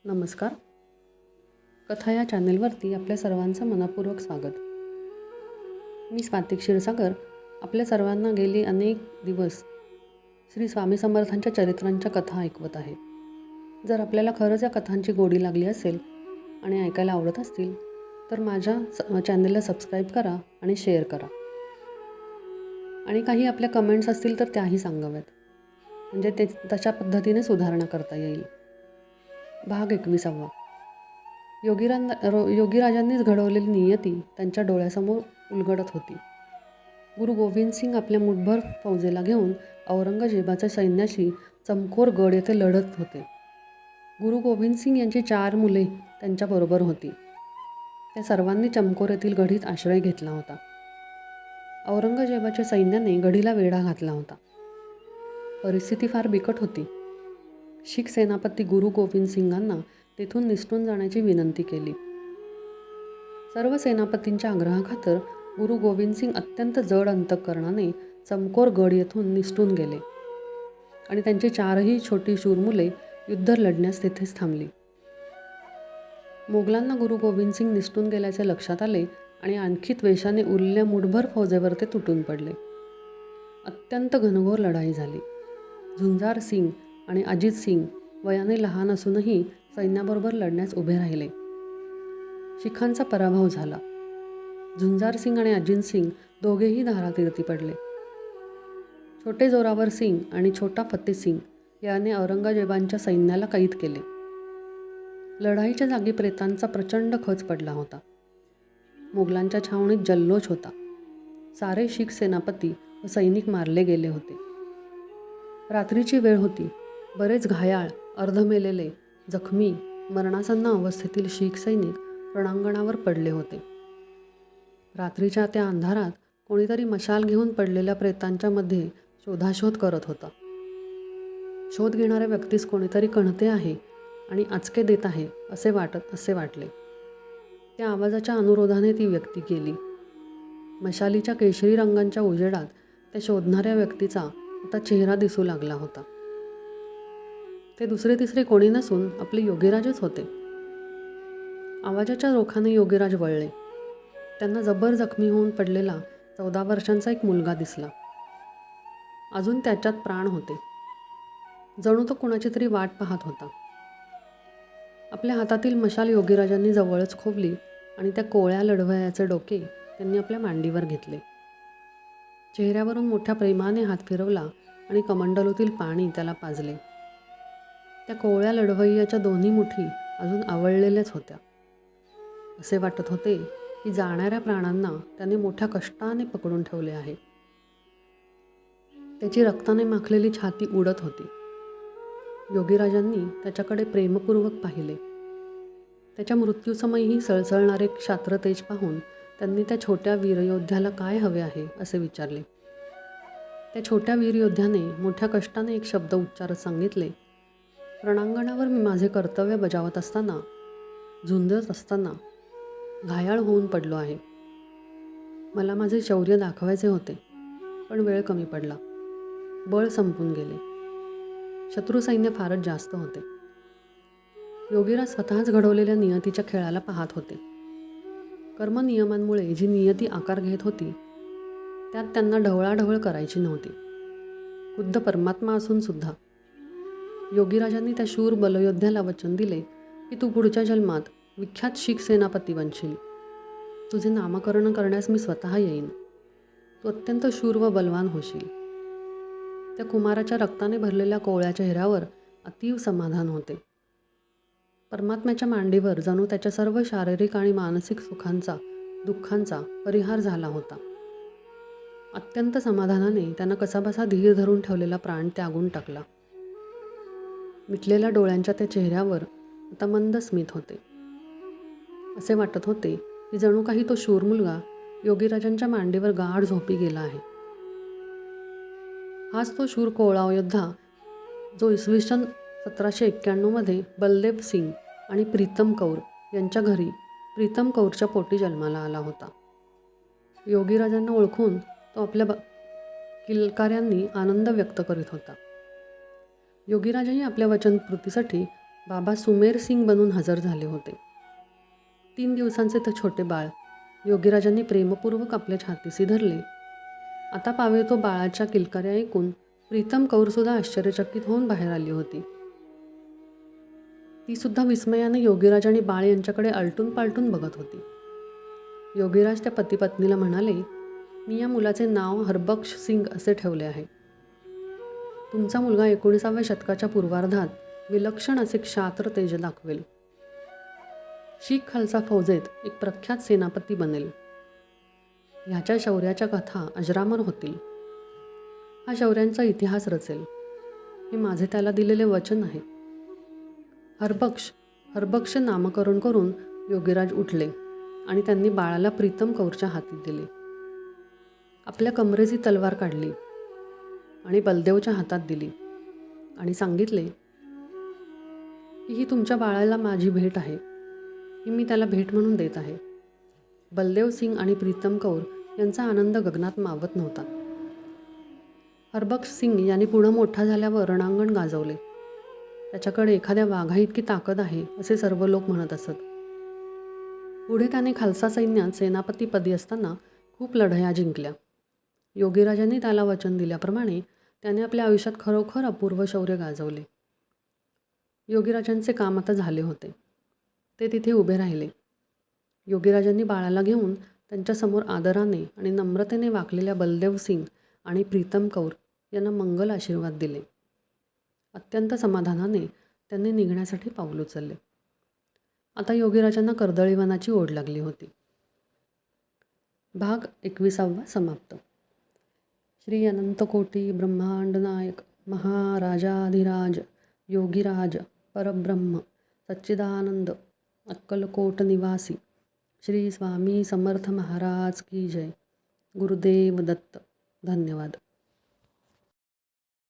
नमस्कार. कथा या चॅनेलवरती आपल्या सर्वांचं मनपूर्वक स्वागत. मी स्वाती क्षीरसागर आपल्या सर्वांना गेली अनेक दिवस श्री स्वामी समर्थांच्या चरित्रांच्या कथा ऐकवत आहे. जर आपल्याला खरंच या कथांची गोडी लागली असेल आणि ऐकायला आवडत असतील तर माझ्या चॅनेलला सबस्क्राईब करा आणि शेअर करा. आणि काही आपल्या कमेंट्स असतील तर त्याही सांगाव्यात, म्हणजे तशा पद्धतीने सुधारणा करता येईल. भाग 21. योगीराजांनीच घडवलेली नियती त्यांच्या डोळ्यासमोर उलगडत होती. गुरु गोविंद सिंग आपल्या मुठभर फौजेला घेऊन औरंगजेबाच्या सैन्याशी चमकोर गड येथे लढत होते. गुरु गोविंद सिंग यांची 4 मुले त्यांच्याबरोबर होती. त्या सर्वांनी चमकोर येथील गढीत आश्रय घेतला होता. औरंगजेबाच्या सैन्याने गढीला वेढा घातला होता. परिस्थिती फार बिकट होती. शीख सेनापती गुरु गोविंद सिंगांना तेथून निसटून जाण्याची विनंती केली. सर्व सेनापतींच्या आग्रहाखातर गुरु गोविंद सिंग अत्यंत जड अंतःकरणाने चमकोर गड येथून निसटून गेले आणि त्यांची 4ही छोटी शूर मुले युद्ध लढण्यास तेथेच थांबली. मोगलांना गुरु गोविंद सिंग निसटून गेल्याचे लक्षात आले आणि आणखी द्वेषाने उरलेल्या मुठभर फौजेवर ते तुटून पडले. अत्यंत घनघोर लढाई झाली. झुंजार सिंग आणि अजित सिंग वयाने लहान असूनही सैन्याबरोबर लढण्यास उभे राहिले. शिखांचा पराभव झाला. झुंजार सिंग आणि अजित सिंग दोघेही धारातीर्थी पडले. छोटे जोरावर सिंग आणि छोटा फतेह सिंग याने औरंगजेबांच्या सैन्याला कैद केले. लढाईच्या जागी प्रेतांचा प्रचंड खच पडला होता. मोगलांच्या छावणीत जल्लोष होता. सारे शीख सेनापती व सैनिक मारले गेले होते. रात्रीची वेळ होती. बरेच घायाळ, अर्धमेलेले, जखमी, मरणासन्न अवस्थेतील शीख सैनिक रणांगणावर पडले होते. रात्रीच्या त्या अंधारात कोणीतरी मशाल घेऊन पडलेल्या प्रेतांच्या मध्ये शोधाशोध करत होता. शोध घेणाऱ्या व्यक्तीस कोणीतरी कणते आहे आणि आचके देत आहे असे वाटले. त्या आवाजाच्या अनुरोधाने ती व्यक्ती गेली. मशालीच्या केशरी रंगांच्या उजेडात त्या शोधणाऱ्या व्यक्तीचा आता चेहरा दिसू लागला होता. ते दुसरे तिसरे कोणी नसून आपले योगीराजच होते. आवाजाच्या रोखाने योगीराज वळले. त्यांना जबर जखमी होऊन पडलेला 14 वर्षांचा एक मुलगा दिसला. अजून त्याच्यात प्राण होते. जणू तो कुणाची तरी वाट पाहत होता. आपल्या हातातील मशाल योगीराजांनी जवळच खोवली आणि त्या कोळ्या लढवयाचे डोके त्यांनी आपल्या मांडीवर घेतले. चेहऱ्यावरून मोठ्या प्रेमाने हात फिरवला आणि कमंडलूतील पाणी त्याला पाजले. त्या कोवळ्या लढवय्याच्या दोन्ही मुठी अजून आवळलेल्याच होत्या. असे वाटत होते की जाणाऱ्या प्राणांना त्याने मोठ्या कष्टाने पकडून ठेवले आहे. त्याची रक्ताने माखलेली छाती उडत होती. योगीराजांनी त्याच्याकडे प्रेमपूर्वक पाहिले. त्याच्या मृत्यूसमयी सळसळणारे क्षात्रतेज पाहून त्यांनी त्या छोट्या वीरयोद्ध्याला काय हवे आहे असे विचारले. त्या छोट्या वीरयोद्ध्याने मोठ्या कष्टाने एक शब्द उच्चारत सांगितले, रणांगणावर मी माझे कर्तव्य बजावत असताना, झुंजत असताना घायाळ होऊन पडलो आहे. मला माझे शौर्य दाखवायचे होते, पण वेळ कमी पडला. बळ संपून गेले. शत्रू सैन्य फारच जास्त होते. योगीराज स्वतःच घडवलेल्या नियतीच्या खेळाला पाहत होते. कर्मनियमांमुळे जी नियती आकार घेत होती त्यात त्यांना ढवळाढवळ करायची नव्हती. खुद्द परमात्मा असून सुद्धा योगीराजांनी त्या शूर बलयोद्ध्याला वचन दिले की तू पुढच्या जन्मात विख्यात शीख सेनापती बनशील. तुझे नामकरण करण्यास मी स्वतः येईन. तू अत्यंत शूर व बलवान होशील. त्या कुमाराच्या रक्ताने भरलेल्या कोवळ्या चेहऱ्यावर अतीव समाधान होते. परमात्म्याच्या मांडीवर जणू त्याच्या सर्व शारीरिक आणि मानसिक सुखांचा, दुःखांचा परिहार झाला होता. अत्यंत समाधानाने त्यानं कसाबसा धीर धरून ठेवलेला प्राण त्यागून टाकला. मिटलेल्या डोळ्यांच्या त्या चेहऱ्यावर आता मंद स्मित होते. असे वाटत होते की जणू काही तो शूर मुलगा योगीराजांच्या मांडीवर गाढ झोपी गेला आहे. हाच तो शूर कोवळा योद्धा जो इसवी 1791 मध्ये बलदेव सिंग आणि प्रीतम कौर यांच्या घरी प्रीतम कौरच्या पोटी जन्माला आला होता. योगीराजांना ओळखून तो आपल्या किलकार्यांनी आनंद व्यक्त करीत होता. योगीराजही आपल्या वचनपूर्तीसाठी बाबा सुमेर सिंग बनून हजर झाले होते. 3 दिवसांचे ते छोटे बाळ योगीराजांनी प्रेमपूर्वक आपल्या छातीशी धरले. आता पावे तो बाळाच्या किलकार्या ऐकून प्रीतम कौरसुद्धा आश्चर्यचकित होऊन बाहेर आली होती. ती सुद्धा विस्मयाने योगीराज आणि बाळ यांच्याकडे आलटून पालटून बघत होती. योगीराज त्या पतीपत्नीला म्हणाले, मी या मुलाचे नाव हरबख्श सिंग असे ठेवले आहे. तुमचा मुलगा 19व्या शतकाच्या पूर्वार्धात विलक्षण असे क्षात्र तेज दाखवेल. शीख खालसा फौजेत एक प्रख्यात सेनापती बनेल. ह्याच्या शौर्याच्या कथा अजरामर होतील. हा शौर्यांचा इतिहास रचेल. हे माझे त्याला दिलेले वचन आहे. हरबख्श नामकरण करून योगीराज उठले आणि त्यांनी बाळाला प्रीतम कौरच्या हाती दिले. आपल्या कमरेची तलवार काढली आणि बलदेवच्या हातात दिली आणि सांगितले की ही तुमच्या बाळाला माझी भेट आहे. ही मी त्याला भेट म्हणून देत आहे. बलदेव सिंग आणि प्रीतम कौर यांचा आनंद गगनात मावत नव्हता. हरबख्श सिंग यांनी पुढं मोठा झाल्यावर रणांगण गाजवले. त्याच्याकडे एखाद्या वाघाइतकी ताकद आहे असे सर्व लोक म्हणत असत. पुढे त्याने खालसा सैन्यात सेनापतीपदी असताना खूप लढाया जिंकल्या. योगीराजांनी त्याला वचन दिल्याप्रमाणे त्याने आपल्या आयुष्यात खरोखर अपूर्व शौर्य गाजवले. योगीराजांचे काम आता झाले होते. ते तिथे उभे राहिले. योगीराजांनी बाळाला घेऊन त्यांच्यासमोर आदराने आणि नम्रतेने वाकलेल्या बलदेव सिंग आणि प्रीतम कौर यांना मंगल आशीर्वाद दिले. अत्यंत समाधानाने त्यांनी निघण्यासाठी पाऊल उचलले. आता योगीराजांना कर्दळीवनाची ओढ लागली होती. भाग 21 समाप्त. श्री अनंतकोटी ब्रह्मांड नायक महाराजाधिराज योगीराज परब्रह्म सच्चिदानंद अक्कलकोट निवासी श्री स्वामी समर्थ महाराज की जय. गुरुदेव दत्त. धन्यवाद.